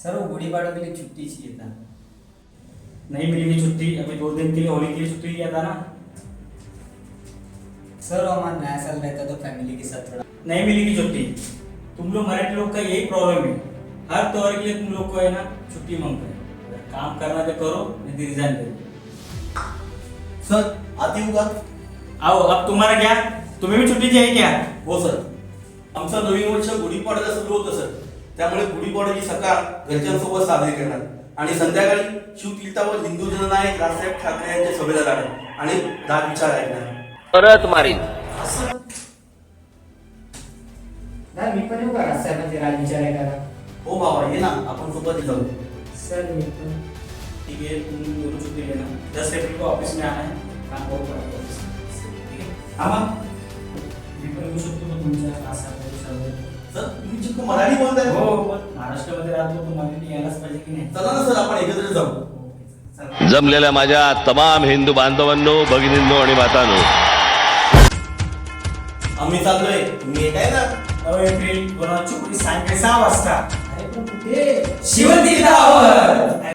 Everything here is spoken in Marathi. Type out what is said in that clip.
सर वो गुड़ीपाड़ों के लिए छुट्टी चाहिए था। नहीं मिलेगी छुट्टी, अभी 2 दिन के लिए होली के लिए छुट्टी किया था ना। सर वो हमारा नया साल रहता तो फैमिली के साथ थोड़ा। नहीं मिलेगी छुट्टी। तुम लोग मराठी लोग का यही प्रॉब्लम है, हर त्योहार के लिए तुम लोग को है ना छुट्टी मांगते हैं। अगर काम करना तो करो, नहीं तो रिजाइन करो। सर आती हूँ का? आओ, अब तुम्हारा क्या, तुम्हें भी छुट्टी चाहिए क्या? हो सर. आमचं नवीन वर्ष गुढीपाडव्याला सुरू होतं सर. त्यामुळे गुढीपाडव्याची सकाळ घरच्यांसोबत साजरी करणार आणि संध्याकाळी शिवतीर्थावर हिंदू जननायक राजसाहेब ठाकरे यांच्या सभेला जाणार आणि राजविचार ऐकणार. परत मारीन. ना मी पण येऊ का राजसाहेबांचे राजविचार ऐकायला? हो बाबा ये ना, आपण सोबत जाऊ. सर मी पण. ठीक है, तुम दोनों छुट्टी लेना। 10 अप्रैल को ऑफिस में आना है, काम बहुत पड़ा है ऑफिस में। ठीक है आमा, मी पण येऊ शकतो का तुमच्या क्लासमध्ये सर? सर तुम्ही चिक्कू मराठी बोलताय? हो, पण महाराष्ट्रामध्ये राहतो, तुम्हाला नाही यायलाच पाहिजे की नाही? चला ना सर, आपण एकत्र जाऊ. चला. जमलेल्या माझ्या तमाम हिंदू बांधवांनो, भगिनींनो आणि मातांनो, आम्ही चाललोय, तुम्ही येत आहे ना? 9 एप्रिल 2024 सायंकाळी 6 वाजता. अरे पण कुठे? शिवतीर्थावर.